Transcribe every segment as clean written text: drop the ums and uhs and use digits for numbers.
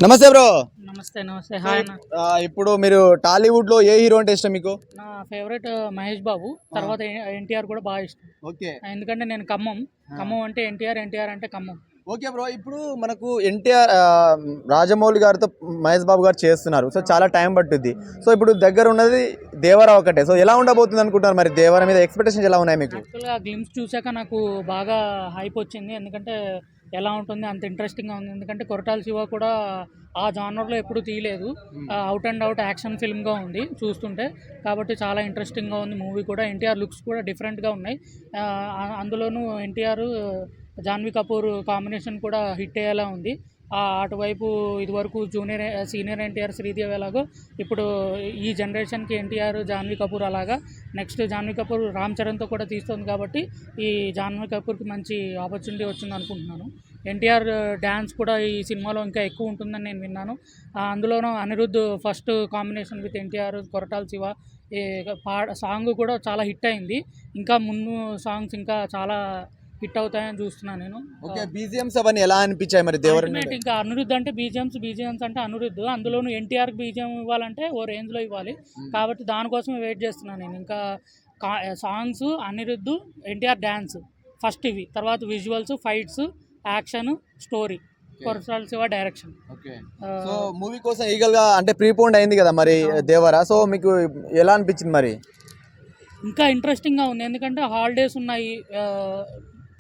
నమస్తే బ్రో. నమస్తే నమస్తే హాయ్ అన్న. ఇప్పుడు మీరు టాలీవుడ్ లో ఏ హీరో అంటే ఇష్టం మీకు? నా ఫేవరెట్ మహేష్ బాబు, తర్వాత ఎన్టీఆర్ కూడా బాగా ఇష్టం. ఓకే. ఎందుకంటే నేను ఖమ్మం అంటే ఎన్టీఆర్, ఎన్టీఆర్ అంటే ఖమ్మం. ఓకే బ్రో, ఇప్పుడు మనకు ఎన్టీఆర్ రాజమౌళి గారితో మహేష్ బాబు గారు చేస్తున్నారు. సో చాలా టైం పట్టుద్ది. సో ఇప్పుడు దగ్గర ఉన్నది దేవరా ఒకటే. సో ఎలా ఉండబోతుంది అనుకుంటున్నారు? మరి దేవరా మీద ఎక్స్పెక్టేషన్స్ ఎలా ఉన్నాయి మీకు? యాక్చువల్గా గ్లిమ్స్ చూశాక నాకు బాగా హైప్ వచ్చింది. ఎందుకంటే ఎలా ఉంటుంది, అంత ఇంట్రెస్టింగ్గా ఉంది. ఎందుకంటే కొరటాల శివ కూడా ఆ జానర్లో ఎప్పుడూ తీయలేదు. అవుట్ అండ్ అవుట్ యాక్షన్ ఫిల్మ్గా ఉంది చూస్తుంటే. కాబట్టి చాలా ఇంట్రెస్టింగ్గా ఉంది మూవీ కూడా. ఎన్టీఆర్ లుక్స్ కూడా డిఫరెంట్గా ఉన్నాయి. అందులోనూ ఎన్టీఆర్ జాన్వీ కపూర్ కాంబినేషన్ కూడా హిట్ అయ్యేలా ఉంది. అటువైపు ఇదివరకు సీనియర్ ఎన్టీఆర్ శ్రీదేవి ఎలాగో ఇప్పుడు ఈ జనరేషన్కి ఎన్టీఆర్ జాన్వీ కపూర్ అలాగా. నెక్స్ట్ జాన్వీ కపూర్ రామ్ చరణ్తో కూడా తీస్తుంది. కాబట్టి ఈ జాన్వీ కపూర్కి మంచి ఆపర్చునిటీ వచ్చింది అనుకుంటున్నాను. ఎన్టీఆర్ డ్యాన్స్ కూడా ఈ సినిమాలో ఇంకా ఎక్కువ ఉంటుందని నేను విన్నాను. అందులోనూ Anirudh first combination with NTR, Koratala Shiva song కూడా చాలా హిట్ అయింది. ఇంకా ముందు సాంగ్స్ ఇంకా చాలా హిట్ అవుతాయని చూస్తున్నాను నేను. ఓకే, బీజిఎమ్స్ అవన్నీ ఎలా అనిపించాయి మరి దేవర? ఇంకా అనిరుద్ధ్ అంటే బీజిఎమ్స్ అంటే అనిరుద్ధ్. అందులోనూ ఎన్టీఆర్కి బీజిఎం ఇవ్వాలంటే ఓ రేంజ్లో ఇవ్వాలి. కాబట్టి దానికోసమే వెయిట్ చేస్తున్నాను నేను. ఇంకా songs, Anirudh, NTR dance first ఇవి, తర్వాత visuals, fights, action, story, Koratala Shiva direction. Okay. So movie కోసం ఈగల్గా అంటే ప్రీపోండ్ అయింది కదా మరి దేవరా. సో మీకు ఎలా అనిపించింది మరి? ఇంకా ఇంట్రెస్టింగ్గా ఉంది. ఎందుకంటే హాలిడేస్ ఉన్నాయి,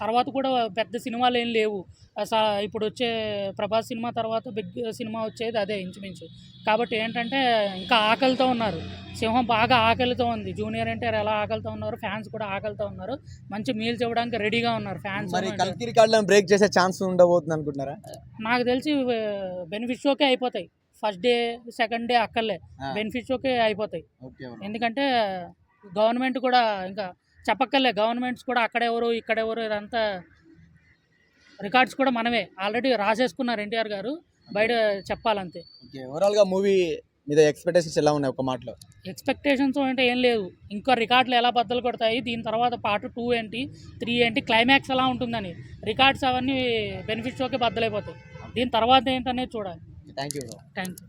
తర్వాత కూడా పెద్ద సినిమాలు ఏం లేవు. ఇప్పుడు వచ్చే ప్రభాస్ సినిమా తర్వాత బిగ్ సినిమా వచ్చేది అదే ఇంచుమించు. కాబట్టి ఏంటంటే ఇంకా ఆకలితో ఉన్నారు. సింహం బాగా ఆకలితో ఉంది. జూనియర్ ఎన్టీఆర్ ఎలా ఆకలితో ఉన్నారు, ఫ్యాన్స్ కూడా ఆకలితో ఉన్నారు. మంచి మీల్స్ ఇవ్వడానికి రెడీగా ఉన్నారు ఫ్యాన్స్. మరి కల్కి రికార్డులను బ్రేక్ చేసే ఛాన్స్ ఉండబోతుంది అనుకుంటున్నారా? నాకు తెలిసి బెనిఫిట్ షోకే అయిపోతాయి. ఫస్ట్ డే సెకండ్ డే అక్కర్లే, బెనిఫిట్ షోకే అయిపోతాయి. ఎందుకంటే గవర్నమెంట్ కూడా ఇంకా చెప్పక్కర్లే. గవర్నమెంట్స్ కూడా అక్కడెవరు ఇక్కడెవరు ఇదంతా రికార్డ్స్ కూడా మనమే ఆల్రెడీ రాసేసుకున్నారు ఎన్టీఆర్ గారు, బయట చెప్పాలంతే. ఓవరాల్గా మూవీ మీద ఎక్స్పెక్టేషన్స్ ఎలా ఉన్నాయి ఒక మాటలో? ఎక్స్పెక్టేషన్స్ అంటే ఏం లేదు. ఇంకా రికార్డులు ఎలా బద్దలు కొడతాయి, దీని తర్వాత పార్ట్ 2 ఏంటి, 3 ఏంటి, క్లైమాక్స్ ఎలా ఉంటుందని రికార్డ్స్ అవన్నీ బెనిఫిట్ షోకే బద్దలైపోతాయి. దీని తర్వాత ఏంటనేది చూడాలి. Thank you. Thank you.